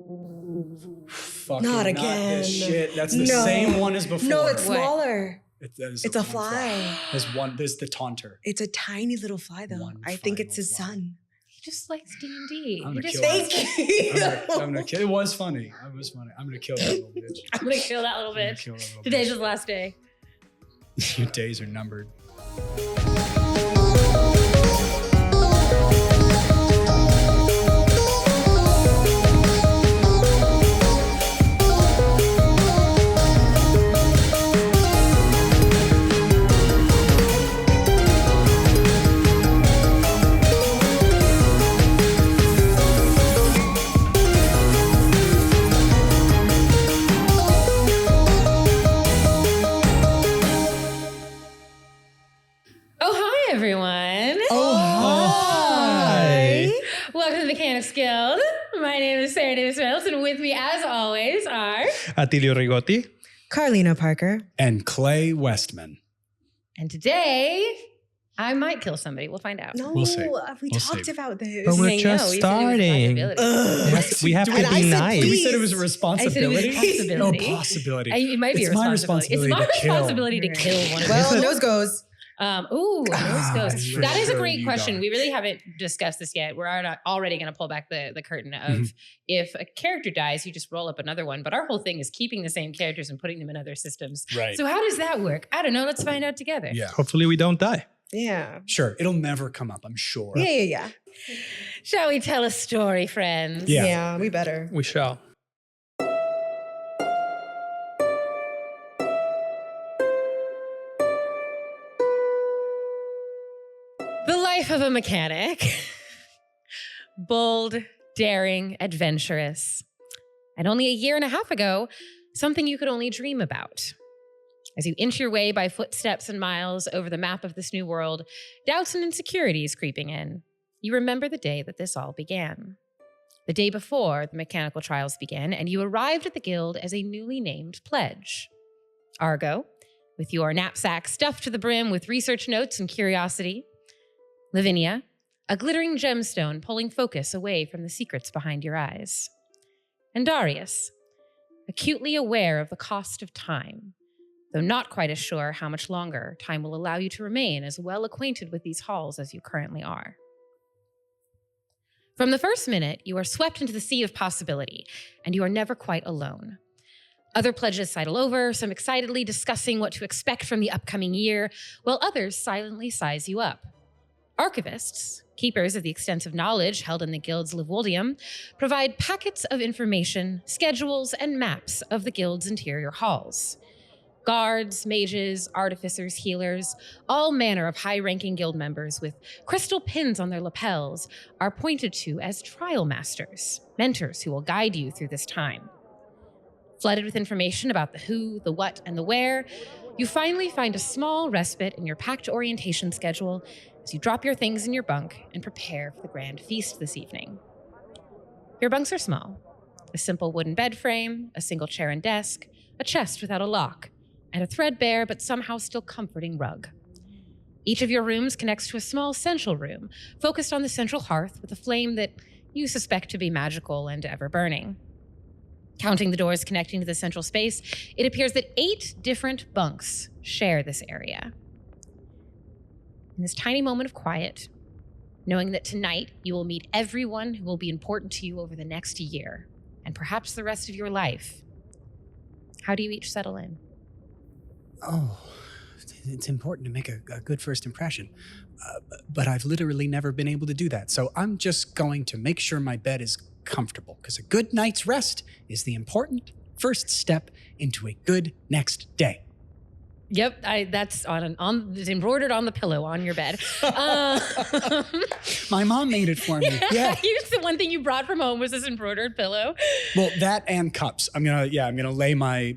Fucking Not not again. this shit. That's the same one as before. No, it's What? smaller. It's a fly. There's the taunter. It's a tiny little fly, though. One I think it's final his fly. son. He just likes D&D. I'm He gonna just kill Thank you. I'm gonna kill. It was funny. I'm gonna kill that little bitch. I'm gonna kill that little I'm gonna bitch. kill that little Today's bitch. his last day. Your days are numbered. Oh, hi, everyone. Oh, hi. Welcome to the Mechanics Guild. My name is Sarah Davis Reynolds, and with me, as always, are... Attilio Rigotti. Carlina Parker. And Clay Westman. And today, I might kill somebody. We'll find out. No, We'll see. we We'll talked see. about this. But we're I know, just you said it was a starting. possibility. Ugh. We have to And I be said nice. You please. said it was a responsibility. possibility. No possibility. It might be It's a my responsibility. responsibility It's to my kill. responsibility to kill one of Well, you. nose goes. Nose Ah, goes. for That is a sure great you question. don't. We really haven't discussed this yet. We're already going to pull back the curtain of Mm-hmm. if a character dies, you just roll up another one. But our whole thing is keeping the same characters and putting them in other systems. Right. So how does that work? I don't know. Let's find out together. Yeah. Hopefully we don't die. Yeah. Sure. It'll never come up, I'm sure. Yeah. Shall we tell a story, friends? Yeah. Yeah, we better. We shall. The life of a mechanic. Bold, daring, adventurous. And only a year and a half ago, something you could only dream about. As you inch your way by footsteps and miles over the map of this new world, doubts and insecurities creeping in, you remember the day that this all began. The day before the mechanical trials began, and you arrived at the guild as a newly named pledge. Argo, with your knapsack stuffed to the brim with research notes and curiosity. Lavinia, a glittering gemstone pulling focus away from the secrets behind your eyes. And Darius, acutely aware of the cost of time, though not quite as sure how much longer time will allow you to remain as well acquainted with these halls as you currently are. From the first minute, you are swept into the sea of possibility, and you are never quite alone. Other pledges sidle over, some excitedly discussing what to expect from the upcoming year, while others silently size you up. Archivists, keepers of the extensive knowledge held in the guild's Levoldium, provide packets of information, schedules, and maps of the guild's interior halls. Guards, mages, artificers, healers, all manner of high-ranking guild members with crystal pins on their lapels are pointed to as trial masters, mentors who will guide you through this time. Flooded with information about the who, the what, and the where, you finally find a small respite in your packed orientation schedule as you drop your things in your bunk and prepare for the grand feast this evening. Your bunks are small. A simple wooden bed frame, a single chair and desk, a chest without a lock, and a threadbare but somehow still comforting rug. Each of your rooms connects to a small central room, focused on the central hearth with a flame that you suspect to be magical and ever-burning. Counting the doors connecting to the central space, it appears that 8 different bunks share this area. In this tiny moment of quiet, knowing that tonight you will meet everyone who will be important to you over the next year, and perhaps the rest of your life, how do you each settle in? Oh, it's important to make a good first impression. But I've literally never been able to do that. So I'm just going to make sure my bed is comfortable, because a good night's rest is the important first step into a good next day. Yep, that's it's embroidered on the pillow on your bed. My mom made it for me. Yeah. The one thing you brought from home was this embroidered pillow. Well, that and cups. I'm gonna lay my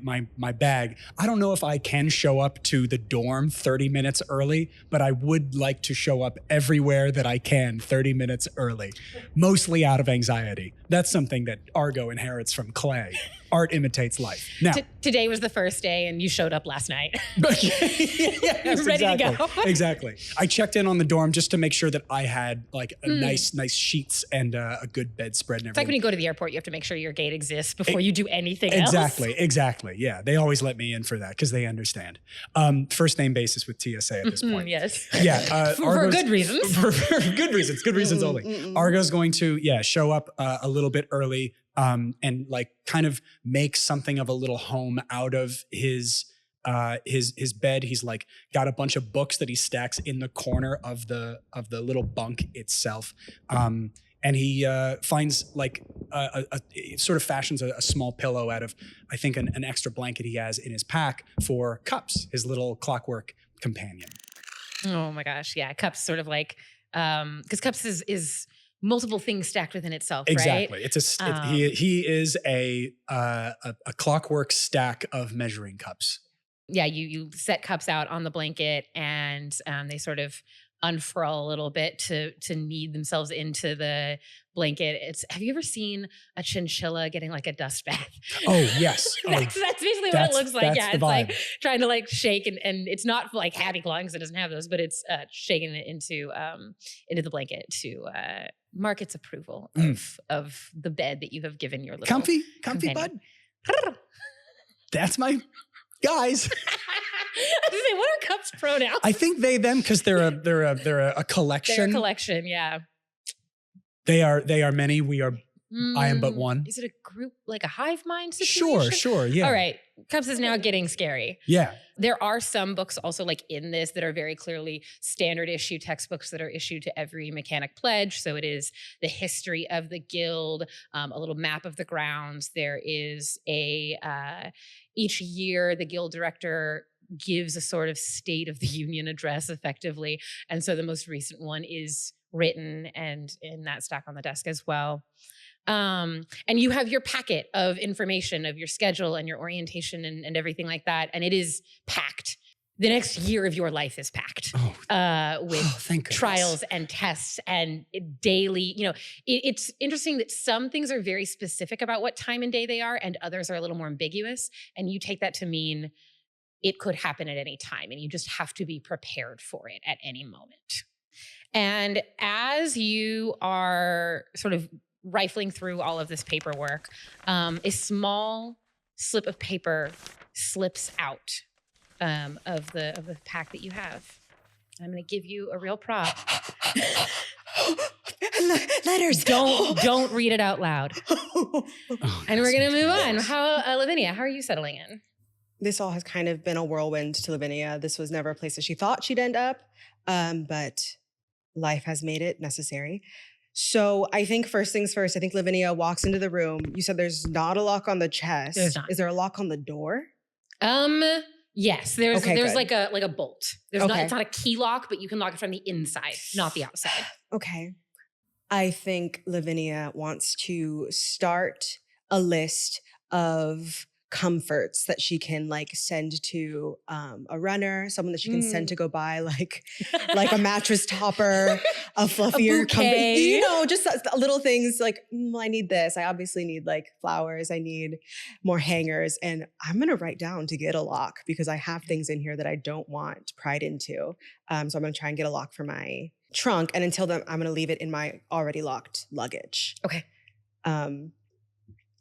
bag. I don't know if I can show up to the dorm 30 minutes early, but I would like to show up everywhere that I can 30 minutes early, mostly out of anxiety. That's something that Argo inherits from Clay. art imitates life. Now, Today was the first day and you showed up last night. yes, Ready to exactly. go. Exactly. I checked in on the dorm just to make sure that I had like a nice sheets and a good bedspread and It's like everything. when you go to the airport, you have to make sure your gate exists before you do anything else. Exactly. Yeah, they always let me in for that because they understand. First name basis with TSA at this point. Yes. Yeah. For good reasons. For good reasons. Good reasons only. Argo's going to show up a little bit early and like kind of make something of a little home out of his bed. He's like got a bunch of books that he stacks in the corner of the little bunk itself. And he finds like it sort of fashions a small pillow out of, I think, an extra blanket he has in his pack for Cups, his little clockwork companion. Oh my gosh. Yeah. Cups sort of like, because Cups is multiple things stacked within itself, Exactly. right? He is a clockwork stack of measuring cups. Yeah, you set Cups out on the blanket and they sort of unfurl a little bit to knead themselves into the blanket. Have you ever seen a chinchilla getting like a dust bath? Oh, yes. That's basically what it looks like. Yeah, it's like trying to like shake and it's not like happy clawing because it doesn't have those, but it's shaking it into the blanket to mark its approval of the bed that you have given your little comfy companion. bud. That's my guys. I was gonna say, what are Cups' pronouns? I think they them because they're a collection. They're a collection, yeah. They are many. We are. I am but one. Is it a group, like a hive mind situation? Sure. Yeah. All right. Cups is now getting scary. Yeah. There are some books also like in this that are very clearly standard issue textbooks that are issued to every mechanic pledge. So it is the history of the guild, a little map of the grounds. There is each year the guild director gives a sort of State of the Union address effectively. And so the most recent one is written and in that stack on the desk as well. And you have your packet of information of your schedule and your orientation and everything like that. And it is packed. The next year of your life is packed with trials and tests and daily, it's interesting that some things are very specific about what time and day they are and others are a little more ambiguous. And you take that to mean it could happen at any time and you just have to be prepared for it at any moment. And as you are sort of rifling through all of this paperwork, a small slip of paper slips out of the pack that you have. I'm going to give you a real prop. Letters. Don't read it out loud. And we're going to move on. How, Lavinia, how are you settling in? This all has kind of been a whirlwind to Lavinia. This was never a place that she thought she'd end up, but life has made it necessary. So I think first things first, I think Lavinia walks into the room. You said there's not a lock on the chest. There's not. Is there a lock on the door? Yes, there's good. like a bolt. It's not a key lock, but you can lock it from the inside, not the outside. Okay. I think Lavinia wants to start a list of comforts that she can like send to a runner, someone that she can send to go buy like a mattress topper, a fluffier company, just little things like, I need this. I obviously need like flowers. I need more hangers. And I'm going to write down to get a lock because I have things in here that I don't want pried into. So I'm going to try and get a lock for my trunk. And until then, I'm going to leave it in my already locked luggage. Okay.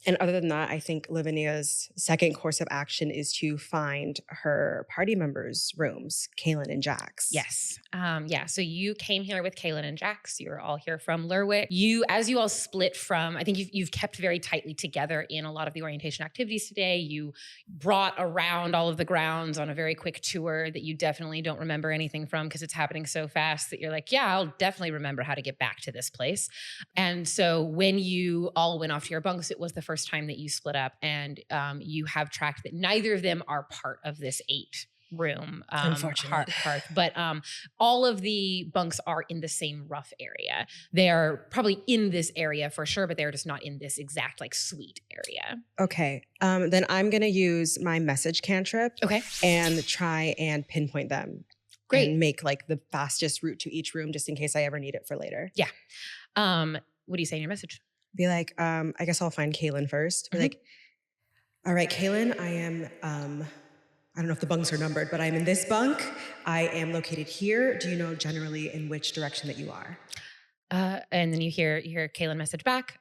And other than that, I think Lavinia's second course of action is to find her party members' rooms, Kaylin and Jax. Yes. So you came here with Kaylin and Jax. You're all here from Lerwick. As you all split from, I think you've kept very tightly together in a lot of the orientation activities today. You brought around all of the grounds on a very quick tour that you definitely don't remember anything from because it's happening so fast that you're like, yeah, I'll definitely remember how to get back to this place. And so when you all went off to your bunks, it was the first time that you split up, and you have tracked that neither of them are part of this 8-room hearth, but all of the bunks are in the same rough area. They are probably in this area for sure, but they're just not in this exact like suite area. Okay. Then I'm going to use my message cantrip. Okay. And try and pinpoint them. Great. And make like the fastest route to each room just in case I ever need it for later. Yeah. What do you say in your message? Be like, I guess I'll find Kaylin first. Be like, All right, Kaylin, I am, I don't know if the bunks are numbered, but I'm in this bunk. I am located here. Do you know generally in which direction that you are? And then you hear Kaylin message back.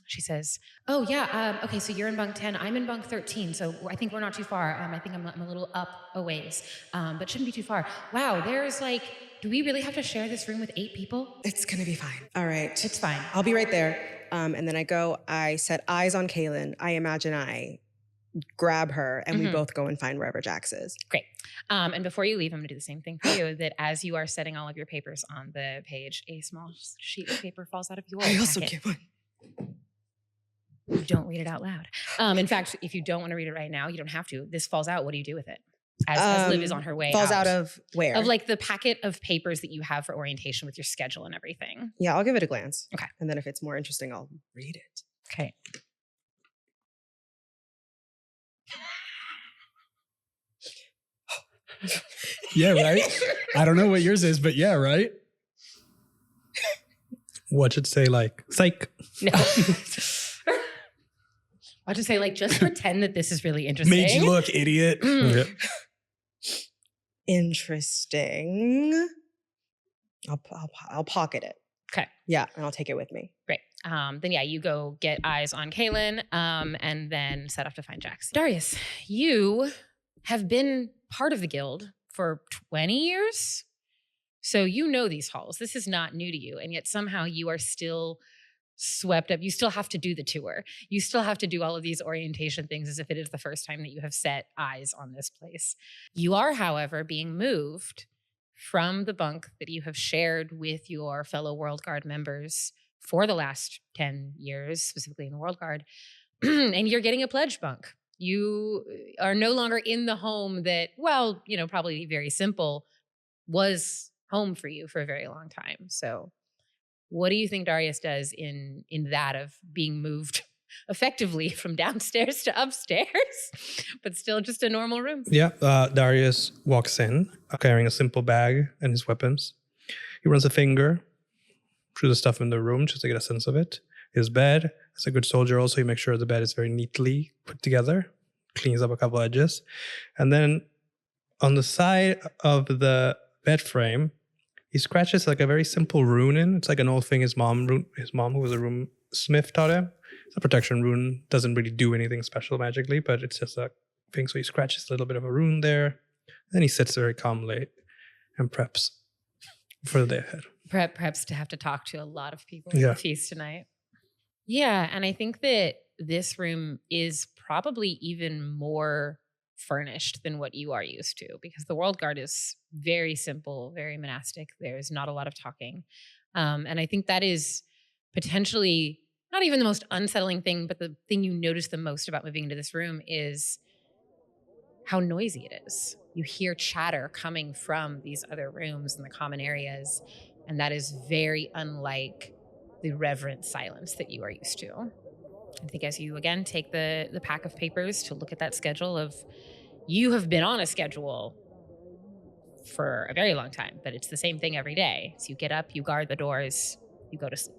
She says, "Oh yeah, okay. So you're in bunk 10. I'm in bunk 13. So I think we're not too far. I think I'm a little up a ways, but shouldn't be too far. Wow, there's like, do we really have to share this room with 8 people? It's gonna be fine. All right. It's fine. I'll be right there. And then I set eyes on Kaylin. I imagine I grab her and we both go and find wherever Jax is. Great. And before you leave, I'm going to do the same thing for you. That as you are setting all of your papers on the page, a small sheet of paper falls out of your I also packet. get one. You don't read it out loud. In fact, if you don't want to read it right now, you don't have to. This falls out. What do you do with it? As Liv is on her way falls out of where? Of like the packet of papers that you have for orientation with your schedule and everything. Yeah, I'll give it a glance. Okay. And then if it's more interesting, I'll read it. Okay. Yeah, right? I don't know what yours is, but yeah, right? What should say like, psych. No. I'll just say, like, just pretend that this is really interesting. Made you look, idiot. Yeah. Interesting. I'll pocket it. Okay. Yeah, and I'll take it with me. Great. Then yeah, you go get eyes on Kaylin, and then set off to find Jax. Darius, you have been part of the guild for 20 years. So you know these halls. This is not new to you. And yet somehow you are still swept up. You still have to do the tour. You still have to do all of these orientation things as if it is the first time that you have set eyes on this place. You are, however, being moved from the bunk that you have shared with your fellow World Guard members for the last 10 years, specifically in the World Guard, and you're getting a pledge bunk. You are no longer in the home that, well, you know, probably very simple, was home for you for a very long time. So what do you think Darius does in that of being moved effectively from downstairs to upstairs, but still just a normal room? Yeah, Darius walks in carrying a simple bag and his weapons. He runs a finger through the stuff in the room just to get a sense of it. His bed, as a good soldier also, he makes sure the bed is very neatly put together, cleans up a couple edges. And then on the side of the bed frame, he scratches like a very simple rune in. It's like an old thing his mom, who was a rune smith, taught him. It's a protection rune. Doesn't really do anything special magically, but it's just a thing. So he scratches a little bit of a rune there. Then he sits very calmly and preps for the day ahead. Perhaps to have to talk to a lot of people at the feast tonight. Yeah, and I think that this room is probably even more furnished than what you are used to, because the World Guard is very simple, very monastic. There's not a lot of talking. And I think that is potentially not even the most unsettling thing, but the thing you notice the most about moving into this room is how noisy it is. You hear chatter coming from these other rooms and the common areas, and that is very unlike the reverent silence that you are used to. I think as you, again, take the pack of papers to look at that schedule of, you have been on a schedule for a very long time, but it's the same thing every day. So you get up, you guard the doors, you go to sleep.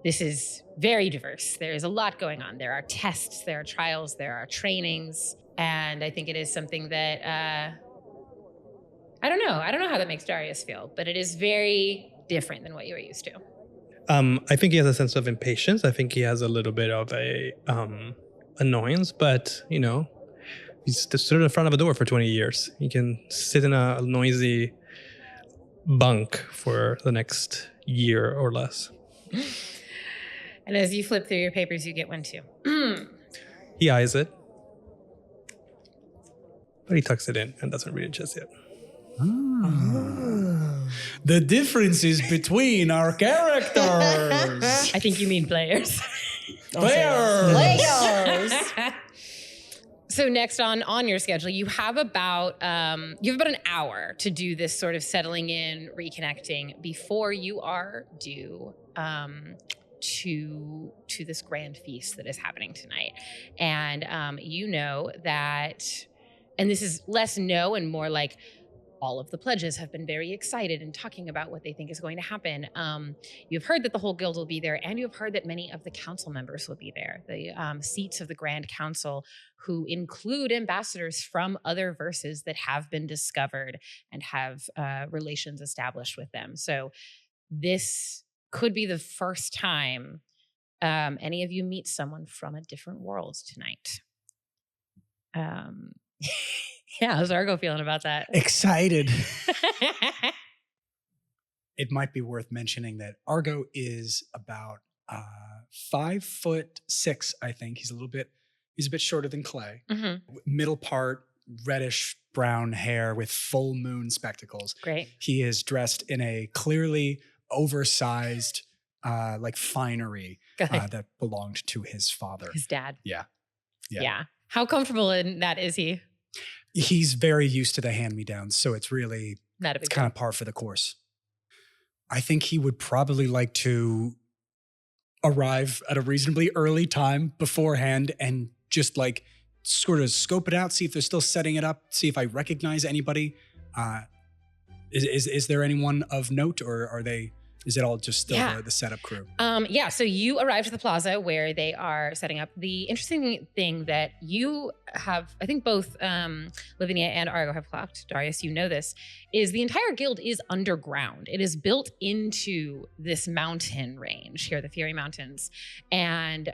This is very diverse. There is a lot going on. There are tests, there are trials, there are trainings. And I think it is something that, I don't know how that makes Darius feel, but it is very different than what you were used to. I think he has a sense of impatience. I think he has a little bit of a annoyance, but you know, he's stood in front of a door for 20 years. He can sit in a noisy bunk for the next year or less. And as you flip through your papers, you get one too. He eyes it, but he tucks it in and doesn't read it just yet. The differences between our characters. I think you mean players. Players. So next on your schedule, you have about an hour to do this sort of settling in, reconnecting before you are due to this grand feast that is happening tonight. And you know that, and this is less know and more like, all of the pledges have been very excited and talking about what they think is going to happen. You've heard that the whole guild will be there, and you've heard that many of the council members will be there. The seats of the Grand Council, who include ambassadors from other verses that have been discovered and have relations established with them. So this could be the first time any of you meet someone from a different world tonight. Yeah, how's Argo feeling about that? Excited. It might be worth mentioning that Argo is about 5'6", I think. He's a bit shorter than Clay. Mm-hmm. Middle part, reddish brown hair with full moon spectacles. Great. He is dressed in a clearly oversized finery that belonged to his father. His dad. Yeah. How comfortable in that is he? He's very used to the hand-me-downs, so it's Not a big kind of par for the course. I think he would probably like to arrive at a reasonably early time beforehand and just like sort of scope it out, see if they're still setting it up, see if I recognize anybody. Is there anyone of note, or is it all just still the setup crew? So you arrived at the plaza where they are setting up. The interesting thing that you have, I think both Lavinia and Argo have clocked, Darius, you know this, is the entire guild is underground. It is built into this mountain range here, the Fury Mountains. And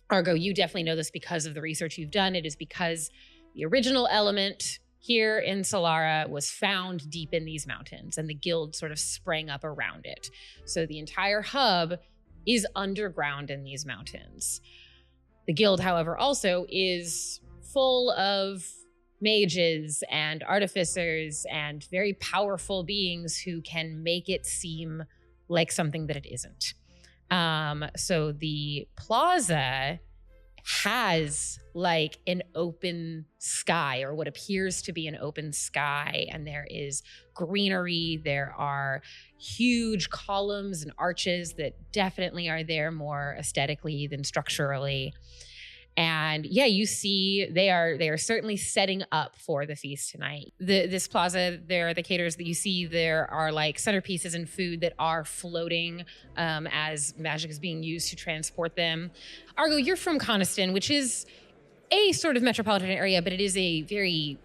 Argo, you definitely know this because of the research you've done. It is because the original element here in Solara was found deep in these mountains, and the guild sort of sprang up around it. So the entire hub is underground in these mountains. The guild, however, also is full of mages and artificers and very powerful beings who can make it seem like something that it isn't. So the plaza has like an open sky, or what appears to be an open sky, and there is greenery. There are huge columns and arches that definitely are there more aesthetically than structurally. And yeah, you see they are certainly setting up for the feast tonight. This plaza, there are the caterers that you see. There are like centerpieces and food that are floating as magic is being used to transport them. Argo, you're from Coniston, which is a sort of metropolitan area, but it is a very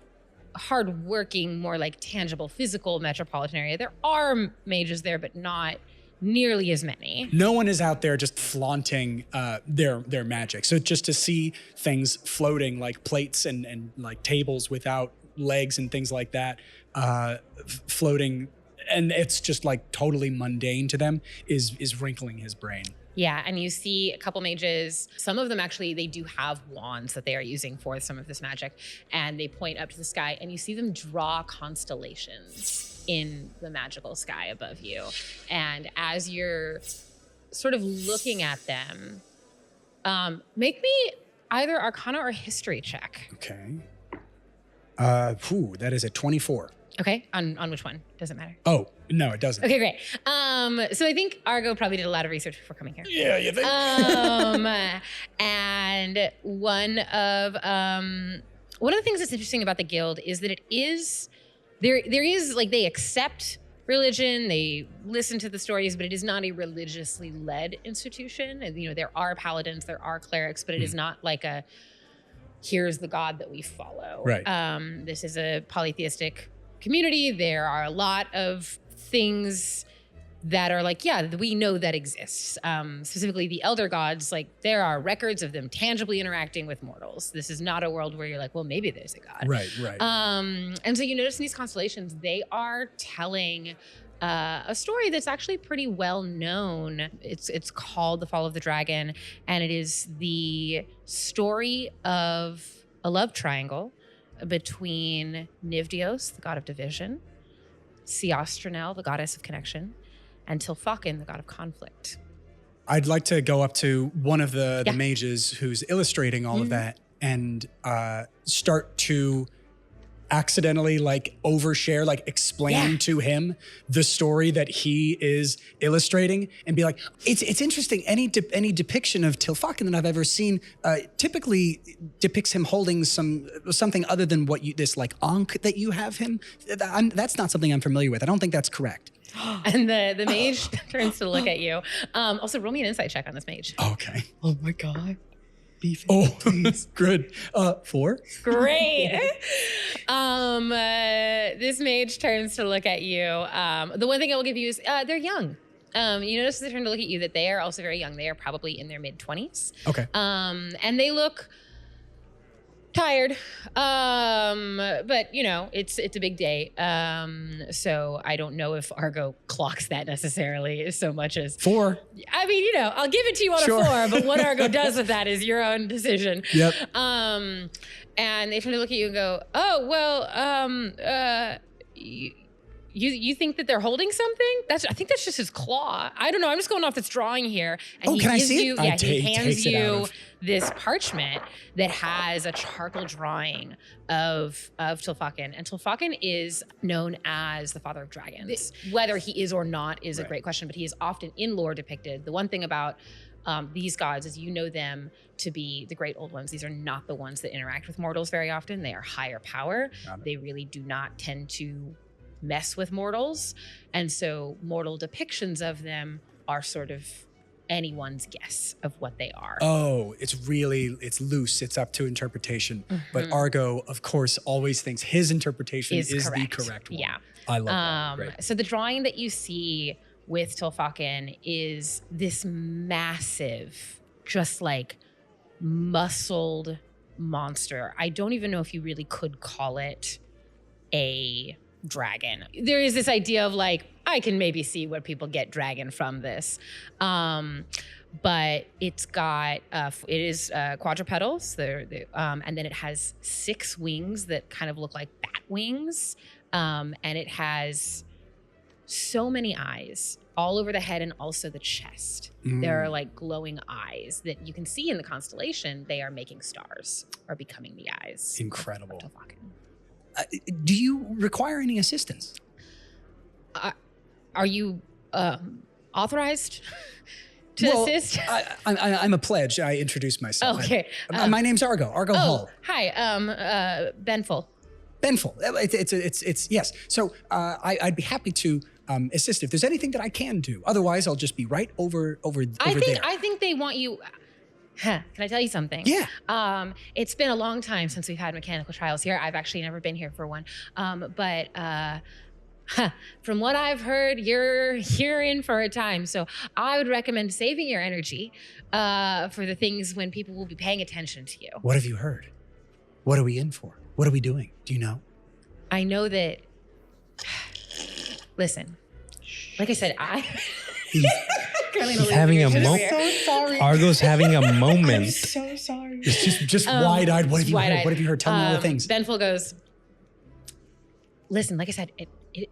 hardworking, more like tangible, physical metropolitan area. There are mages there, but not nearly as many. No one is out there just flaunting their magic. So just to see things floating like plates and like tables without legs and things like that, floating, and it's just like totally mundane to them, is wrinkling his brain. Yeah, and you see a couple mages. Some of them actually, they do have wands that they are using for some of this magic, and they point up to the sky, and you see them draw constellations in the magical sky above you. And as you're sort of looking at them, make me either Arcana or History check. Okay. That is a 24. Okay, on which one? Doesn't matter. Oh, no, it doesn't. Okay, great. So I think Argo probably did a lot of research before coming here. Yeah, you think? And one of the things that's interesting about the guild is that it is there is like, they accept religion, they listen to the stories, but it is not a religiously led institution. And, you know, there are paladins, there are clerics, but it is not like a here's the god that we follow. Right. This is a polytheistic community. There are a lot of things that are like, yeah, we know that exists. Specifically the elder gods, like there are records of them tangibly interacting with mortals. This is not a world where you're like, well, maybe there's a god. Right. And so you notice in these constellations, they are telling a story that's actually pretty well known. It's called The Fall of the Dragon, and it is the story of a love triangle between Nivdios, the god of division, Siostranel, the goddess of connection, and Tilfakin, the god of conflict. I'd like to go up to one of the mages who's illustrating all of that and start to accidentally like overshare, like explain to him the story that he is illustrating and be like, it's interesting. Any depiction of Tilfakin that I've ever seen typically depicts him holding something other than what this like ankh that you have him. That's not something I'm familiar with. I don't think that's correct. And the mage turns to look at you. Also, roll me an insight check on this mage. Okay. Oh my God. Good. 4. Great. This mage turns to look at you. The one thing I will give you is they're young. You notice as they turn to look at you that they are also very young. They are probably in their mid-20s. Okay. And they look tired. But you know, it's a big day. So I don't know if Argo clocks that necessarily so much as 4. I mean, you know, I'll give it to you on a 4, but what Argo does with that is your own decision. Yep. And they turn to look at you and go, "Oh, well, you think that they're holding something? I think that's just his claw. I don't know. I'm just going off this drawing here." And can I see it? Yeah, he hands takes it out you of- this parchment that has a charcoal drawing of Tilfakin. And Tilfakin is known as the father of dragons. Whether he is or not is a great question, but he is often in lore depicted. The one thing about these gods is you know them to be the great old ones. These are not the ones that interact with mortals very often. They are higher power. They really do not tend to mess with mortals. And so mortal depictions of them are sort of anyone's guess of what they are. Oh, it's loose. It's up to interpretation. But Argo, of course, always thinks his interpretation is the correct one. Yeah. I love that. Great. So the drawing that you see with Tilfakin is this massive, just like muscled monster. I don't even know if you really could call it a dragon. There is this idea of like, I can maybe see where people get dragon from this. But it's got, it is quadrupedals, and then it has 6 wings that kind of look like bat wings. And it has so many eyes all over the head and also the chest. There are like glowing eyes that you can see in the constellation. They are making stars or becoming the eyes. Incredible. Of Tilfakin. Do you require any assistance? Are you authorized to assist? I'm a pledge. I introduced myself. Okay. My name's Argo Hull. Hi, Benful. Benful. It's yes. So I'd be happy to assist if there's anything that I can do. Otherwise, I'll just be right over there. I think they want you. Can I tell you something? Yeah. It's been a long time since we've had mechanical trials here. I've actually never been here for one. But from what I've heard, you're in for a time. So I would recommend saving your energy for the things when people will be paying attention to you. What have you heard? What are we in for? What are we doing? Do you know? I know that. Listen, like I said, He's having a moment. So sorry. Argo's having a moment. I'm so sorry. It's just wide-eyed. What have you heard? What have you heard? Tell me all the things. Benful goes, listen, like I said, we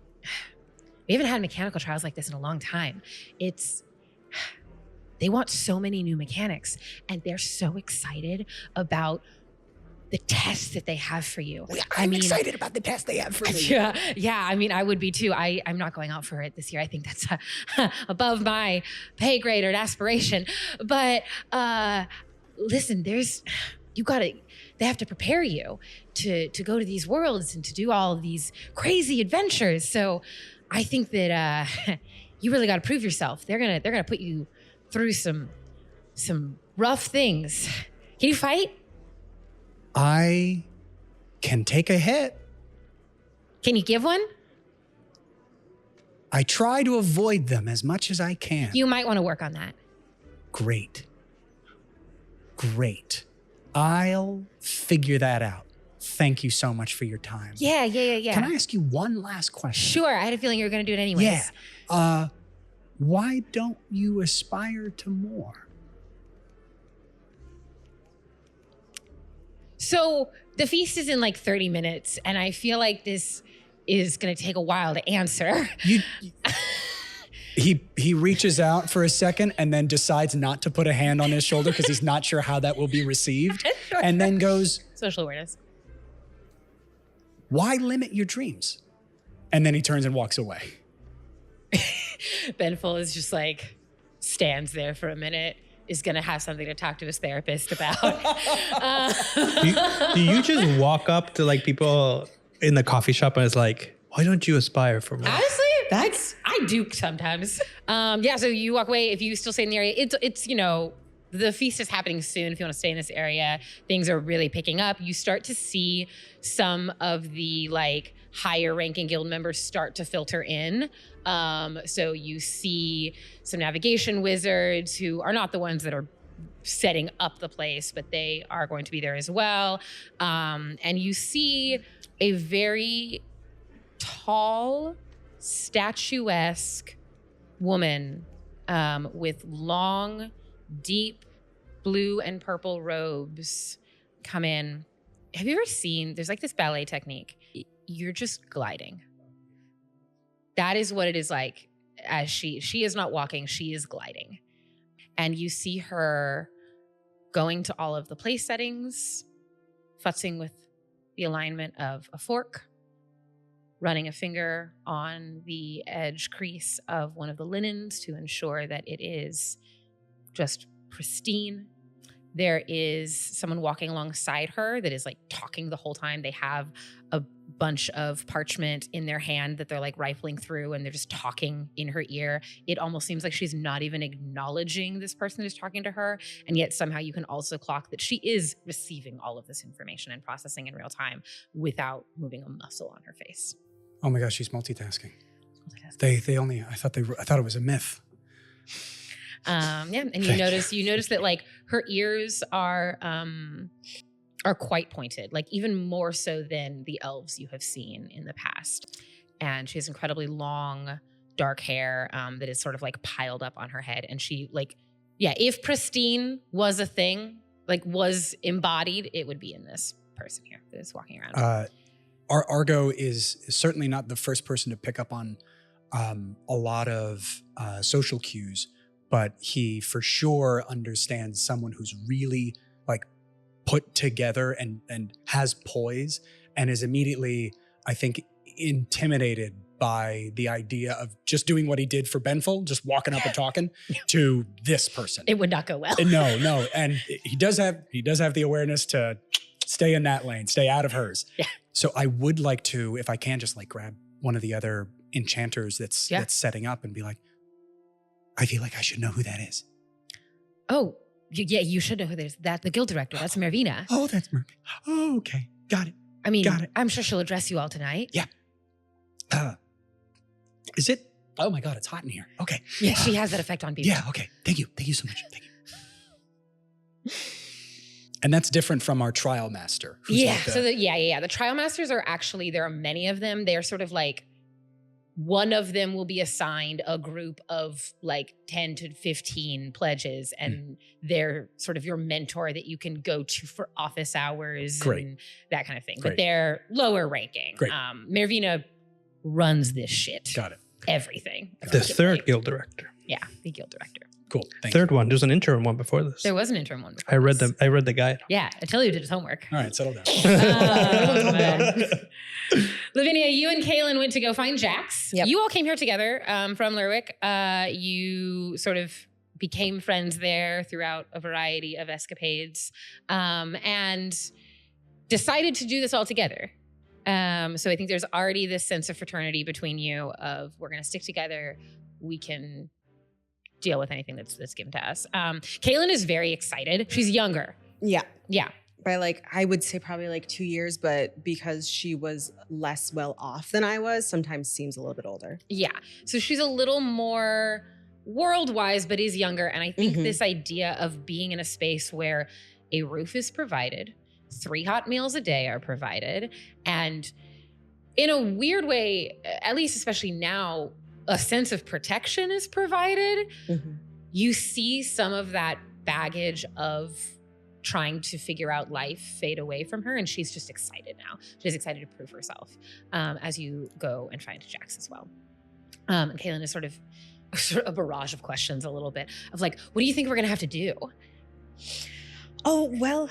haven't had mechanical trials like this in a long time. They want so many new mechanics, and they're so excited about the tests that they have for you. I'm excited about the test they have for me. Yeah. I mean, I would be too. I'm not going out for it this year. I think that's above my pay grade or aspiration. But listen, they have to prepare you to go to these worlds and to do all of these crazy adventures. So I think that you really got to prove yourself. They're gonna put you through some rough things. Can you fight? I can take a hit. Can you give one? I try to avoid them as much as I can. You might want to work on that. Great. I'll figure that out. Thank you so much for your time. Yeah. Can I ask you one last question? Sure. I had a feeling you were going to do it anyways. Yeah. Why don't you aspire to more? So the feast is in like 30 minutes, and I feel like this is going to take a while to answer. He reaches out for a second and then decides not to put a hand on his shoulder because he's not sure how that will be received, and then goes, Social awareness. Why limit your dreams? And then he turns and walks away. Benful is just like, stands there for a minute, is going to have something to talk to his therapist about. Do you just walk up to like people in the coffee shop and it's like, why don't you aspire for more? Honestly, I do sometimes. So you walk away. If you still stay in the area, it's the feast is happening soon. If you want to stay in this area, things are really picking up. You start to see some of the like higher ranking guild members start to filter in. So you see some navigation wizards who are not the ones that are setting up the place, but they are going to be there as well. And you see a very tall, statuesque woman with long, deep blue and purple robes come in. Have you ever seen, there's like this ballet technique. You're just gliding. That is what it is like as she is not walking, she is gliding. And you see her going to all of the place settings, futzing with the alignment of a fork, running a finger on the edge crease of one of the linens to ensure that it is just pristine. There is someone walking alongside her that is like talking the whole time. They have a bunch of parchment in their hand that they're like rifling through, and they're just talking in her ear. It almost seems like she's not even acknowledging this person who's talking to her. And yet somehow you can also clock that she is receiving all of this information and processing in real time without moving a muscle on her face. Oh my gosh, she's multitasking. I thought it was a myth. And you notice that like her ears are quite pointed, like even more so than the elves you have seen in the past. And she has incredibly long, dark hair that is sort of like piled up on her head. And she if pristine was a thing, like was embodied, it would be in this person here that is walking around. Argo is certainly not the first person to pick up on a lot of social cues, but he for sure understands someone who's really like put together and has poise, and is immediately, I think, intimidated by the idea of just doing what he did for Benful, just walking up and talking to this person. It would not go well. No. And he does have the awareness to stay in that lane, stay out of hers. Yeah. So I would like to, if I can, just like grab one of the other enchanters that's setting up and be like, I feel like I should know who that is. Oh, yeah, you should know who that is. That's the guild director. That's Mervina. Oh, that's Mervina. Oh, okay. Got it. I mean, Got it. I'm sure she'll address you all tonight. Yeah. Is it? Oh my God, it's hot in here. Okay. Yeah, she has that effect on people. Yeah, okay. Thank you. Thank you so much. Thank you. And that's different from our trial master. Yeah. The trial masters are actually, there are many of them. They're sort of like, one of them will be assigned a group of like 10 to 15 pledges, and they're sort of your mentor that you can go to for office hours and that kind of thing. Great. But they're lower ranking. Great. Mervina runs this shit. Got it. Everything. The third guild director. Yeah, the guild director. Cool. Thank Third you. one. There's an interim one before this. There was an interim one before I read this. I read the guide. Yeah, Attilio did his homework. All right, settle down. Lavinia, you and Kaylin went to go find Jax. Yep. You all came here together from Lerwick. You sort of became friends there throughout a variety of escapades, and decided to do this all together. So I think there's already this sense of fraternity between you of we're going to stick together. We can deal with anything that's given to us. Kaylin is very excited. She's younger. Yeah. Yeah. By like, I would say probably like 2 years, but because she was less well off than I was, sometimes seems a little bit older. Yeah. So she's a little more world-wise, but is younger. And I think this idea of being in a space where a roof is provided, 3 hot meals a day are provided, and in a weird way, at least especially now, a sense of protection is provided. You see some of that baggage of trying to figure out life fade away from her, and she's just excited now. She's excited to prove herself as you go and find Jax as well. And Kaylin is sort of a barrage of questions, a little bit of like, what do you think we're gonna have to do? Oh, well,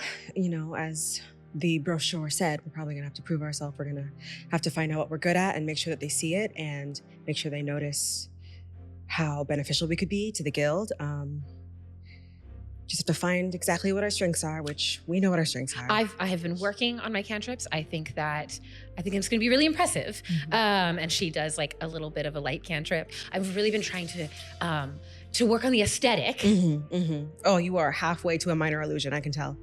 as the brochure said, we're probably gonna have to prove ourselves. We're gonna have to find out what we're good at and make sure that they see it and make sure they notice how beneficial we could be to the guild. Just have to find exactly what our strengths are, which we know what our strengths are. I have been working on my cantrips. I think it's going to be really impressive. And she does like a little bit of a light cantrip. I've really been trying to work on the aesthetic. Oh, you are halfway to a minor illusion, I can tell.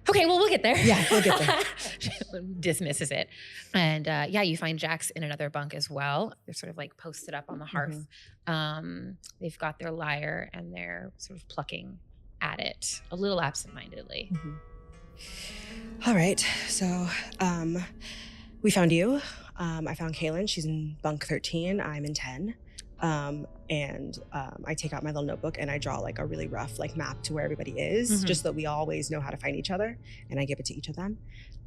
Okay, well, we'll get there. Yeah, we'll get there. She dismisses it. And you find Jax in another bunk as well. They're sort of like posted up on the hearth. They've got their lyre and they're sort of plucking at it a little absentmindedly. All right, so we found you. I found Kaylin. She's in bunk 13. I'm in 10. And I take out my little notebook and I draw like a really rough like map to where everybody is, just so that we always know how to find each other. And I give it to each of them.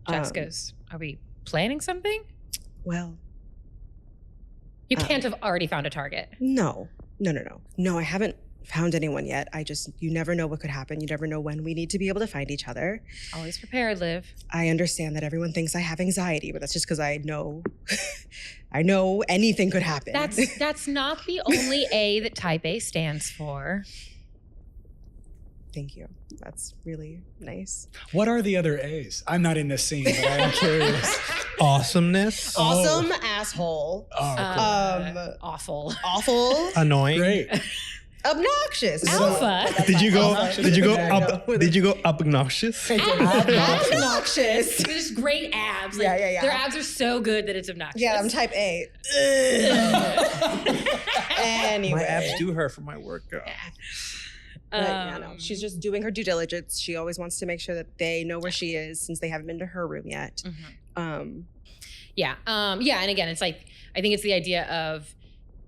Jax goes, are we planning something? Well, you can't have already found a target. No, I haven't found anyone yet. You never know what could happen. You never know when we need to be able to find each other. Always prepared, Liv. I understand that everyone thinks I have anxiety, but that's just because I know I know anything could happen. That's not the only A that type A stands for. Thank you. That's really nice. What are the other A's? I'm not in this scene, but I am curious. Awesomeness. Awesome, asshole. Oh, Awful. Awful. Annoying. great. Obnoxious. Alpha. Did you go Obnoxious. obnoxious? Obnoxious. There's great abs. Yeah. Their abs are so good that it's obnoxious. Yeah, I'm type A. Anyway. My abs do hurt from my workout. But, no. She's just doing her due diligence. She always wants to make sure that they know where she is since they haven't been to her room yet. And again, it's like, I think it's the idea of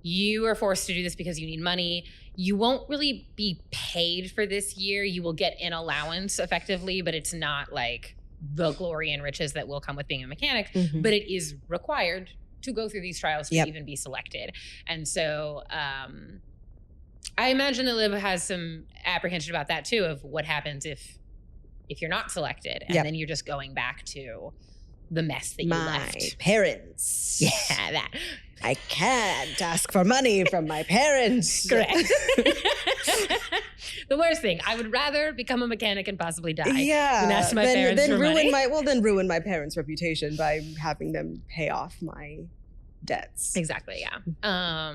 you are forced to do this because you need money. You won't really be paid for this year. You will get an allowance effectively, but it's not like the glory and riches that will come with being a mechanic, but it is required to go through these trials to even be selected. And so I imagine that Liv has some apprehension about that too, of what happens if you're not selected and then you're just going back to the mess that you left. My parents. Yeah, that. I can't ask for money from my parents. Correct. The worst thing, I would rather become a mechanic and possibly die than ask my parents for money. Then ruin my parents' reputation by having them pay off my debts. Exactly, yeah. I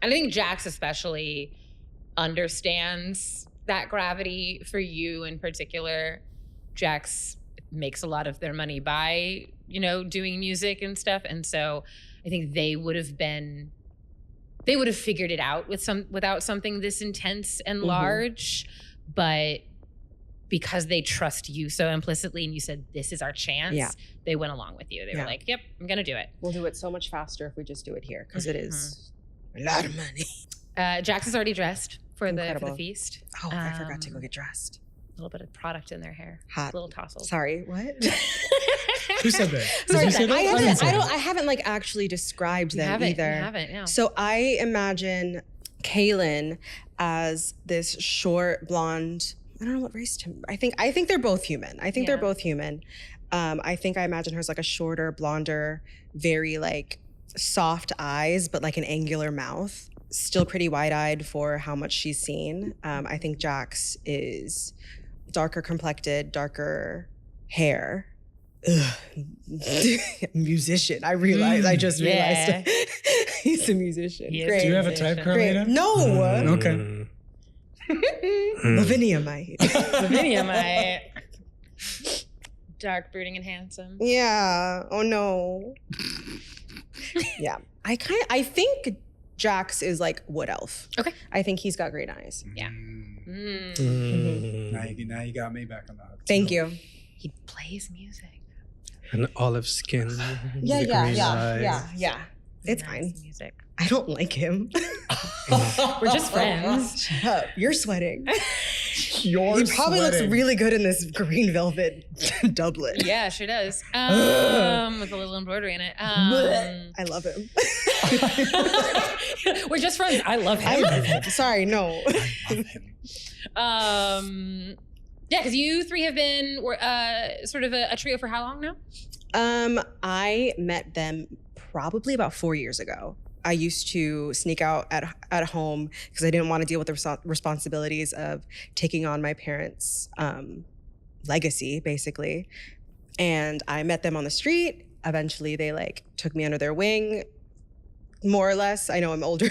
think Jax especially understands that gravity for you in particular. Jax makes a lot of their money by, doing music and stuff. And so I think they would have figured it out without something this intense and large, but because they trust you so implicitly and you said, this is our chance, they went along with you. They were like, yep, I'm going to do it. We'll do it so much faster if we just do it here because it is a lot of money. Jax is already dressed for the feast. Oh, I forgot to go get dressed. A little bit of product in their hair. Hot. Little tassels. Sorry, what? Who said that? Sorry, Did you say that? I haven't actually described them either. You haven't, yeah. So I imagine Kaylin as this short blonde. I don't know what race to. I think they're both human. I think they're both human. I think I imagine her as like a shorter, blonder, very like soft eyes, but like an angular mouth. Still pretty wide-eyed for how much she's seen. I think Jax is darker complected, darker hair. Musician. I just realized he's a musician. Do you have a type, Carlina? No. Okay. Laviniamite. Laviniamite. Dark, brooding, and handsome. Yeah. Oh no. Yeah. I think Jax is like wood elf. Okay. I think he's got great eyes. Yeah. Now you got me back on the hook. Thank you. He plays music. An olive skin. Yeah. It's Nice fine. Music. I don't like him. We're just friends. Shut up. You're sweating. He You're probably looks really good in this green velvet doublet. Yeah, sure does. With a little embroidery in it. I love him. We're just friends. I love him. Sorry, no. I love him. Yeah, because you three have been sort of a trio for how long now? I met them probably about 4 years ago. I used to sneak out at home because I didn't want to deal with the responsibilities of taking on my parents' legacy, basically. And I met them on the street. Eventually, they like took me under their wing, more or less. I know I'm older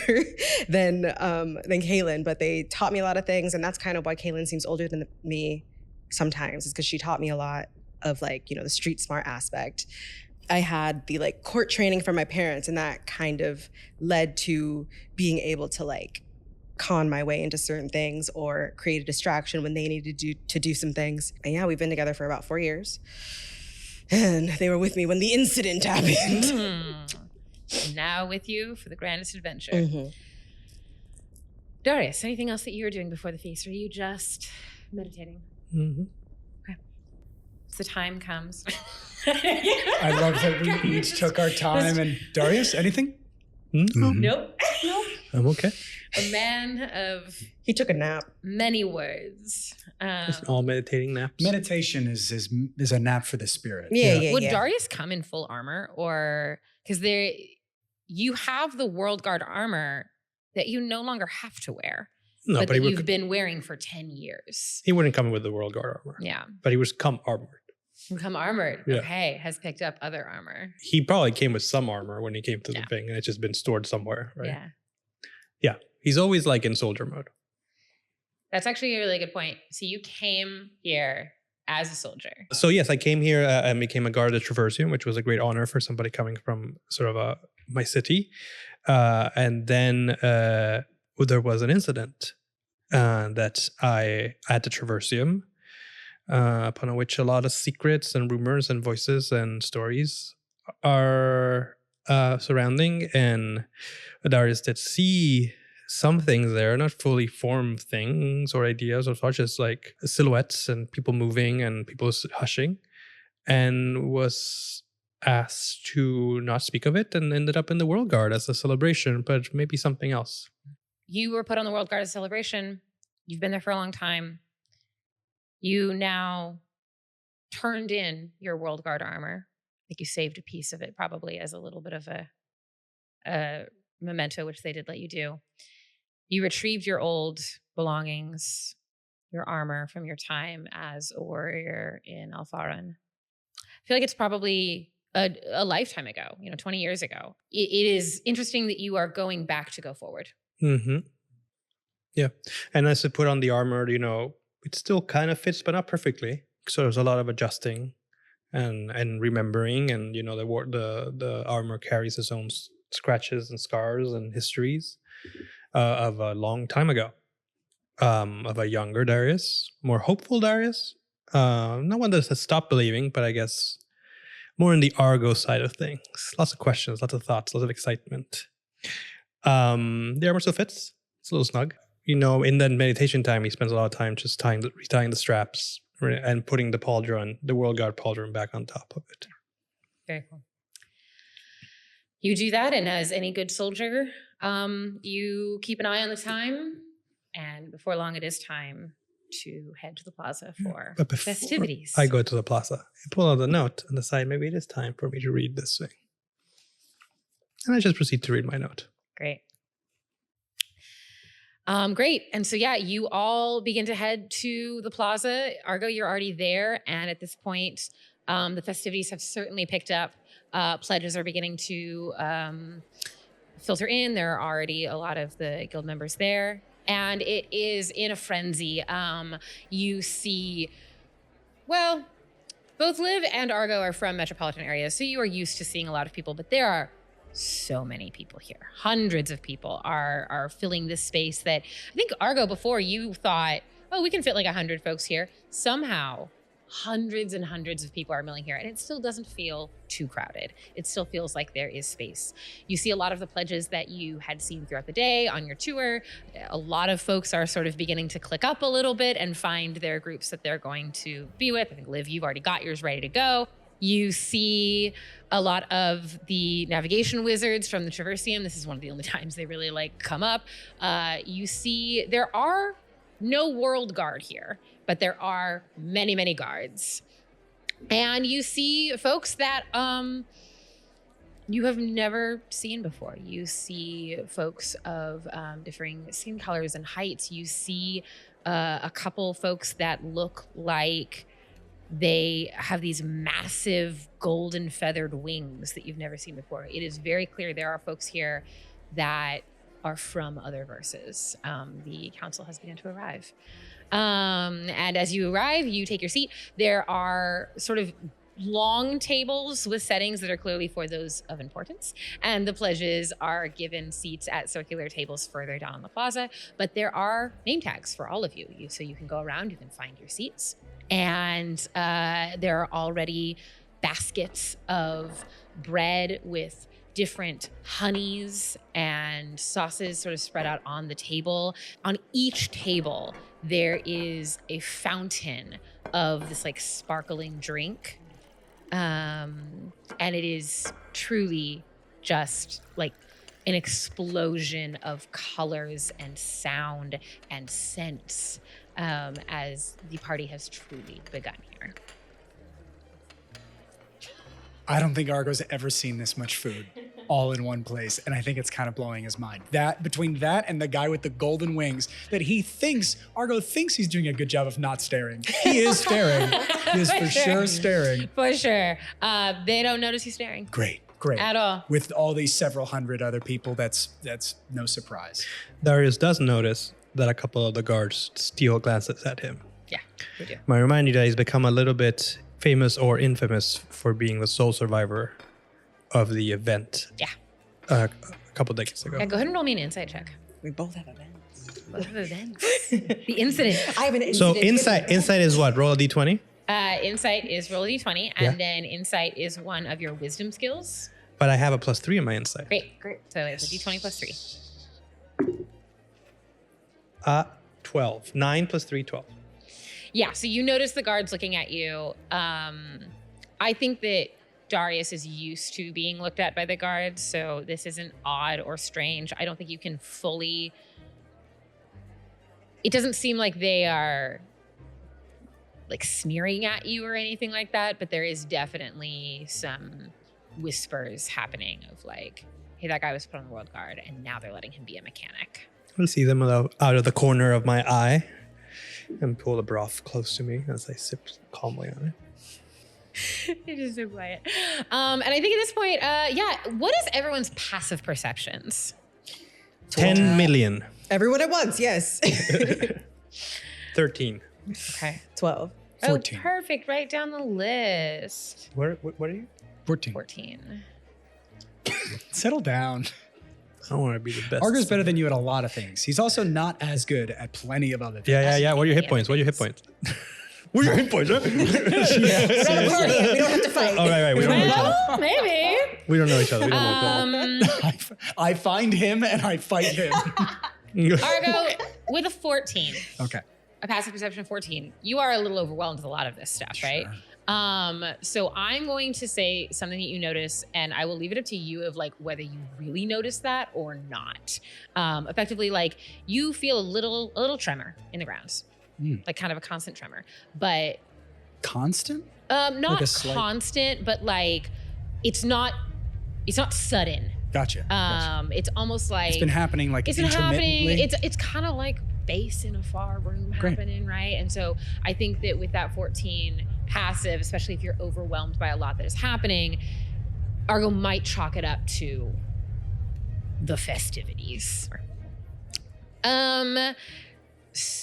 than Kaylin, but they taught me a lot of things, and that's kind of why Kaylin seems older than me sometimes, is because she taught me a lot of like, you know, the street smart aspect. I had the like court training from my parents, and that kind of led to being able to like con my way into certain things or create a distraction when they needed to do some things. And yeah, we've been together for about 4 years. And they were with me when the incident happened. Now with you for the grandest adventure. Darius, anything else that you were doing before the feast? Or are you just meditating? Okay. As the time comes. I love that we each took our time. And Darius, anything? Nope. I'm okay. A man of He took a nap. many words. Just all meditating naps. Meditation is a nap for the spirit. Yeah. Would Darius come in full armor, or because you have the World Guard armor that you no longer have to wear, No, but but that he you've would. been wearing for 10 years? He wouldn't come with the World Guard armor. Yeah, But he was come armored. become armored. Yeah. Okay, has picked up other armor. He probably came with some armor when he came to the Yeah. thing, and it's just been stored somewhere, right? Yeah, Yeah. He's always like in soldier mode. that's actually a really good point. So you came here as a soldier. So yes, I came here and became a guard at Traversium, which was a great honor for somebody coming from sort of my city. And then there was an incident that I had to Traversium, upon which a lot of secrets and rumors and voices and stories are surrounding. And Darius did see some things there, not fully formed things or ideas or such, just like silhouettes and people moving and people hushing, and was asked to not speak of it and ended up in the World Guard as a celebration, but maybe something else. You were put on the World Guard as a celebration. You've been there for a long time. You now turned in your World Guard armor. I think you saved a piece of it, probably as a little bit of a memento, which they did let you do. You retrieved your old belongings, your armor from your time as a warrior in Alfaran. I feel like it's probably a lifetime ago, 20 years ago. It is interesting that you are going back to go forward. Mm-hmm. Yeah. And as I put on the armor, it still kind of fits, but not perfectly. So there's a lot of adjusting and remembering, and the armor carries its own scratches and scars and histories of a long time ago, of a younger Darius, more hopeful Darius, not one that has stopped believing, but I guess more in the Argo side of things. Lots of questions, lots of thoughts, lots of excitement. The armor still fits. It's a little snug. In that meditation time, he spends a lot of time just retying the straps and putting the pauldron, the World Guard pauldron, back on top of it. Very cool. You do that, and as any good soldier, you keep an eye on the time, and before long it is time to head to the plaza for But before festivities. I go to the plaza, I pull out a note and decide maybe it is time for me to read this thing. And I just proceed to read my note. Great. Great. And so, you all begin to head to the plaza. Argo, you're already there. And at this point, the festivities have certainly picked up. Pledges are beginning to filter in. There are already a lot of the guild members there. And it is in a frenzy. You see, both Liv and Argo are from metropolitan areas, so you are used to seeing a lot of people, but there are so many people here. Hundreds of people are filling this space that I think, Argo, before you thought, we can fit like 100 folks here. Somehow, hundreds and hundreds of people are milling here, and it still doesn't feel too crowded. It still feels like there is space. You see a lot of the pledges that you had seen throughout the day on your tour. A lot of folks are sort of beginning to click up a little bit and find their groups that they're going to be with. I think, Liv, you've already got yours ready to go. You see a lot of the navigation wizards from the Traversium. This is one of the only times they really come up. You see there are no world guard here, but there are many, many guards. And you see folks that you have never seen before. You see folks of differing skin colors and heights. You see a couple folks that look like they have these massive golden feathered wings that you've never seen before. It is very clear there are folks here that are from other verses. The council has begun to arrive. And as you arrive, you take your seat. There are sort of long tables with settings that are clearly for those of importance. And the pledges are given seats at circular tables further down the plaza. But there are name tags for all of you. So you can go around, you can find your seats. And there are already baskets of bread with different honeys and sauces sort of spread out on the table. On each table, there is a fountain of this like sparkling drink. And it is truly just like an explosion of colors and sound and scents as the party has truly begun here. I don't think Argo's ever seen this much food all in one place, and I think it's kind of blowing his mind. That between that and the guy with the golden wings, that Argo thinks he's doing a good job of not staring. He is staring. He is for sure staring. For sure. They don't notice you staring. Great. At all. With all these several hundred other people, that's no surprise. Darius does notice that a couple of the guards steal glances at him. Yeah, we do. I remind you that he's become a little bit famous or infamous for being the sole survivor of the event. Yeah. A couple decades ago. Yeah, go ahead and roll me an insight check. We both have events. Both have events. The incident. I have an So incident. insight is what? Roll a d20? Insight is roll a d20, and then insight is one of your wisdom skills. But I have a +3 in my insight. Great. So it's a d20 plus 3. 12. 9 + 3, 12. Yeah, so you notice the guards looking at you. I think that Darius is used to being looked at by the guards, so this isn't odd or strange. I don't think you can fully... It doesn't seem like they are like sneering at you or anything like that, but there is definitely some whispers happening of like, hey, that guy was put on the world guard and now they're letting him be a mechanic. I see them out of the corner of my eye and pull the broth close to me as I sip calmly on it. It is so quiet. And I think at this point, what is everyone's passive perceptions? 10 million. Everyone at once, yes. 13. Okay. 12. 14. Oh, perfect. Right down the list. What are you? 14. 14. Settle down. I don't want to be the best. Argo's better than you at a lot of things. He's also not as good at plenty of other things. Yeah. What are your hit points? What are your hit points? What are your hit points, huh? We're at a party. We don't have to fight. Oh, right. We don't know each other. Well, maybe. We don't know each other. We don't know each other. I find him and I fight him. Argo, with a 14, Okay. a passive perception of 14, you are a little overwhelmed with a lot of this stuff, right? So I'm going to say something that you notice, and I will leave it up to you of like whether you really notice that or not. Effectively, like you feel a little tremor in the grounds, like kind of a constant tremor, but Constant? not Like a slight- constant, but like it's not sudden. Gotcha. It's almost like It's been happening like it's been happening. intermittently. It's kind of like bass in a far room Great. happening, right? And so I think that with that 14 passive, especially if you're overwhelmed by a lot that is happening, Argo might chalk it up to the festivities.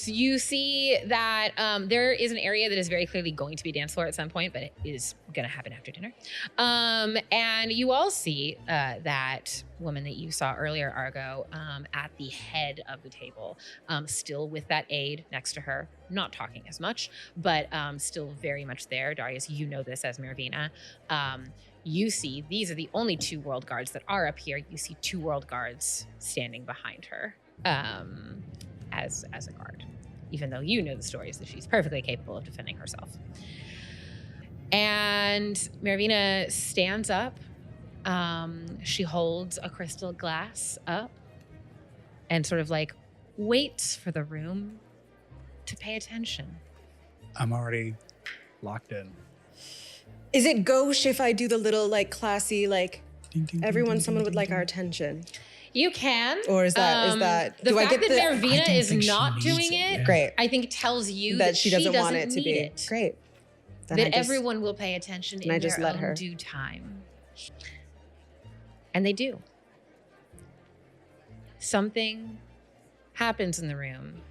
You see that there is an area that is very clearly going to be dance floor at some point, but it is going to happen after dinner. And you all see that woman that you saw earlier, Argo, at the head of the table, still with that aide next to her, not talking as much, but still very much there. Darius, you know this as Mirvina. You see, these are the only 2 world guards that are up here. You see 2 world guards standing behind her. As a guard, even though you know the stories that she's perfectly capable of defending herself. And Mirvina stands up. She holds a crystal glass up and sort of like waits for the room to pay attention. I'm already locked in. Is it gauche if I do the little like classy like Ding, ding, ding, everyone, ding, someone ding, would ding, like ding. our attention? You can. Or is that the do I fact get that the I Mervina don't is think she not needs doing it, it? yeah. Great. I think tells you that she doesn't want it to need be it. great. Then That I just, everyone will pay attention and I in just their let own her. due time. And they do. Something happens in the room,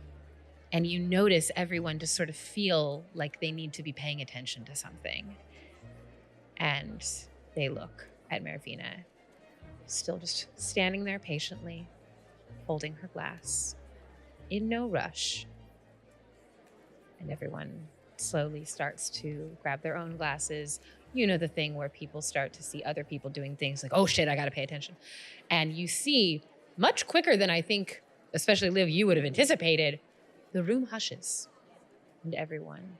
and you notice everyone just sort of feel like they need to be paying attention to something. And they look at Mervina, still just standing there patiently, holding her glass, in no rush. And everyone slowly starts to grab their own glasses. You know, the thing where people start to see other people doing things like, oh shit, I gotta pay attention. And you see, much quicker than I think, especially Liv, you would have anticipated, the room hushes and everyone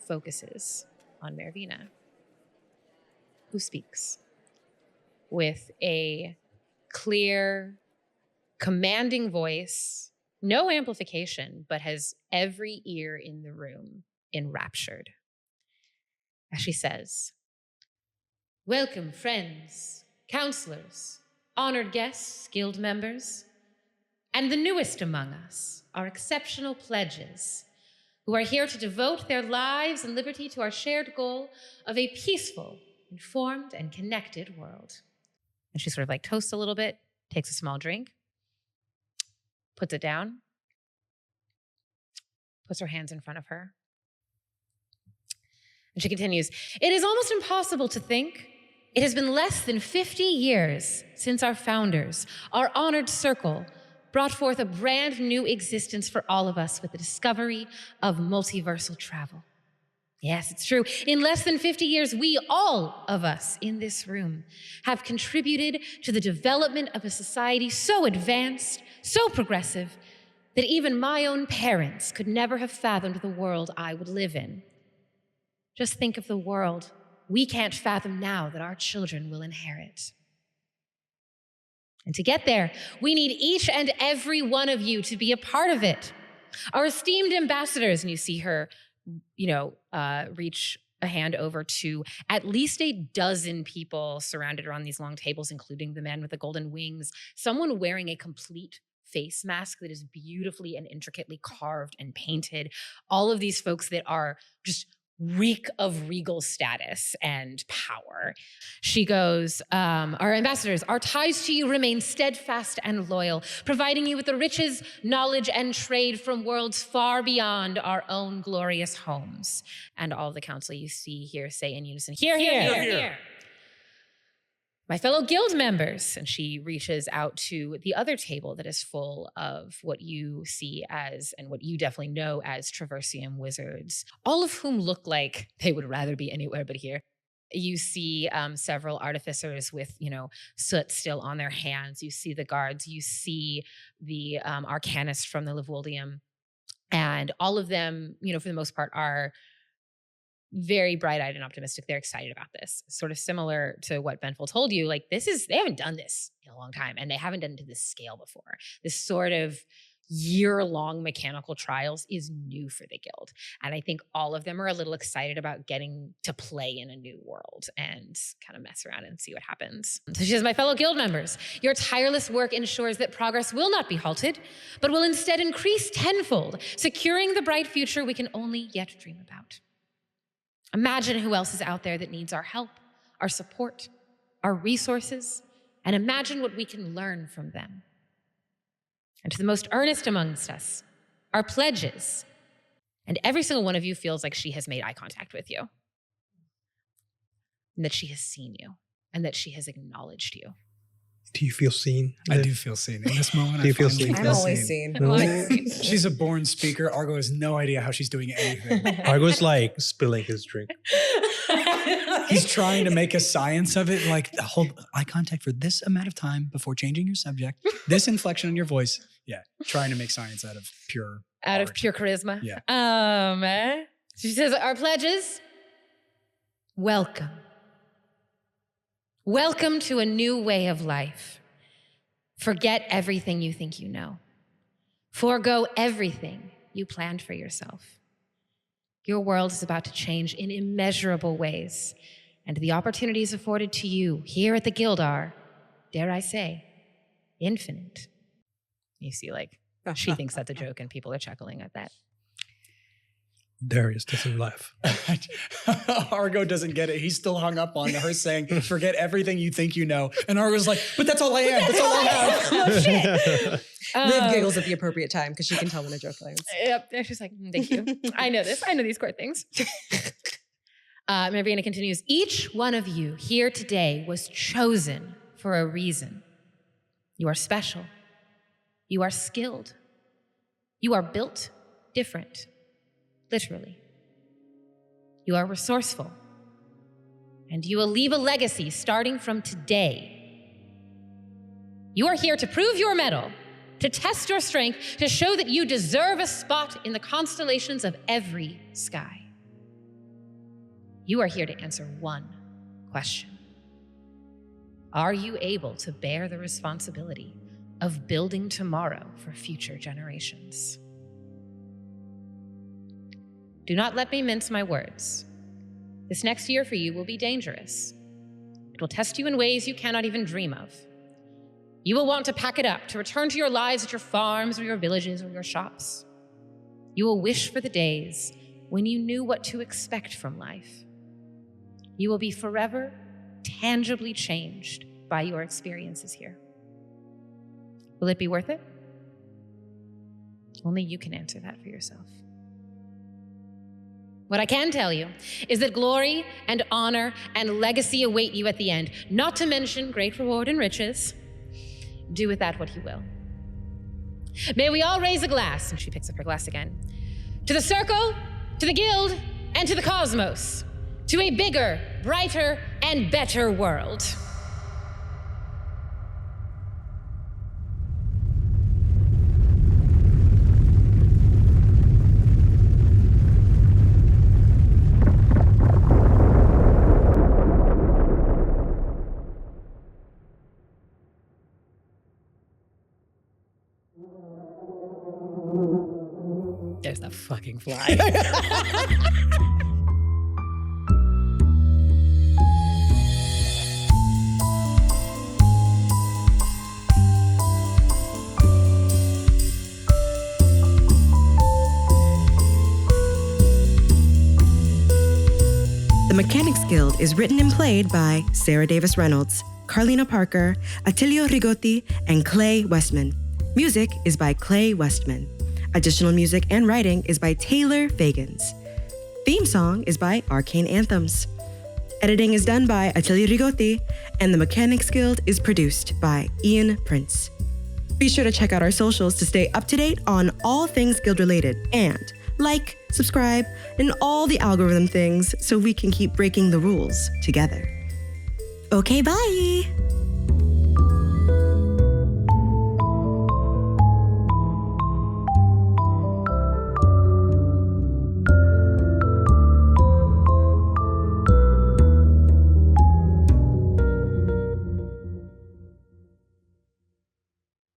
focuses on Mervina, who speaks with a clear, commanding voice, no amplification, but has every ear in the room enraptured. As she says, "Welcome, friends, counselors, honored guests, guild members, and the newest among us, our exceptional pledges, who are here to devote their lives and liberty to our shared goal of a peaceful, informed, and connected world." And she sort of like toasts a little bit, takes a small drink, puts it down, puts her hands in front of her. And she continues, "It is almost impossible to think. It has been less than 50 years since our founders, our honored circle, brought forth a brand new existence for all of us with the discovery of multiversal travel. Yes, it's true. In less than 50 years, we, all of us in this room, have contributed to the development of a society so advanced, so progressive, that even my own parents could never have fathomed the world I would live in. Just think of the world we can't fathom now that our children will inherit. And to get there, we need each and every one of you to be a part of it. Our esteemed ambassadors," and you see her, reach a hand over to at least a dozen people surrounded around these long tables, including the man with the golden wings, someone wearing a complete face mask that is beautifully and intricately carved and painted. All of these folks that are just reek of regal status and power. She goes, "Our ambassadors, our ties to you remain steadfast and loyal, providing you with the riches, knowledge, and trade from worlds far beyond our own glorious homes." And all the council you see here say in unison, "Hear, hear, hear, hear." "My fellow guild members," and she reaches out to the other table that is full of what you see as, and what you definitely know as, Traversium wizards, all of whom look like they would rather be anywhere but here. You see several artificers with, soot still on their hands. You see the guards. You see the arcanists from the Livwoldium. And all of them, for the most part, are very bright-eyed and optimistic. They're excited about this. Sort of similar to what Benful told you, like they haven't done this in a long time, and they haven't done it to this scale before. This sort of year-long mechanical trials is new for the guild. And I think all of them are a little excited about getting to play in a new world and kind of mess around and see what happens. So she says, "My fellow guild members, your tireless work ensures that progress will not be halted, but will instead increase tenfold, securing the bright future we can only yet dream about. Imagine who else is out there that needs our help, our support, our resources, and imagine what we can learn from them. And to the most earnest amongst us, our pledges." And every single one of you feels like she has made eye contact with you, and that she has seen you, and that she has acknowledged you. Do you feel seen? I do feel seen in this moment. Do you I feel finally seen? I'm feel always seen. seen. She's a born speaker. Argo has no idea how she's doing anything. Argo's like spilling his drink. He's trying to make a science of it, like hold eye contact for this amount of time before changing your subject, this inflection on your voice. Yeah, trying to make science out of pure Out of art. pure charisma. Yeah. She says, "Our pledges, welcome. Welcome to a new way of life. Forget everything you think you know. Forego everything you planned for yourself. Your world is about to change in immeasurable ways, and the opportunities afforded to you here at the Guild are, dare I say, infinite. You see, like, she thinks that's a joke and people are chuckling at that. Darius doesn't laugh. Argo doesn't get it. He's still hung up on her saying, forget everything you think you know. And Argo's like, but that's all I am. That's all I have. Oh, shit. Liv giggles at the appropriate time because she can tell when a joke lands. Yep. She's like, thank you. I know this. I know these court things. Marina continues, each one of you here today was chosen for a reason. You are special. You are skilled. You are built different. Literally. You are resourceful. And you will leave a legacy starting from today. You are here to prove your mettle, to test your strength, to show that you deserve a spot in the constellations of every sky. You are here to answer one question. Are you able to bear the responsibility of building tomorrow for future generations? Do not let me mince my words. This next year for you will be dangerous. It will test you in ways you cannot even dream of. You will want to pack it up, to return to your lives at your farms or your villages or your shops. You will wish for the days when you knew what to expect from life. You will be forever, tangibly changed by your experiences here. Will it be worth it? Only you can answer that for yourself. What I can tell you is that glory and honor and legacy await you at the end, not to mention great reward and riches. Do with that what you will. May we all raise a glass, and she picks up her glass again, to the circle, to the guild, and to the cosmos, to a bigger, brighter, and better world. There's the fucking fly. The Mechanics Guild is written and played by Sarah Davis Reynolds, Carlina Parker, Attilio Rigotti, and Clay Westman. Music is by Clay Westman. Additional music and writing is by Taylor Fagins. Theme song is by Arcane Anthems. Editing is done by Attilio Rigotti, and The Mechanics Guild is produced by Ian Prince. Be sure to check out our socials to stay up to date on all things guild related, and like, subscribe, and all the algorithm things so we can keep breaking the rules together. Okay, bye!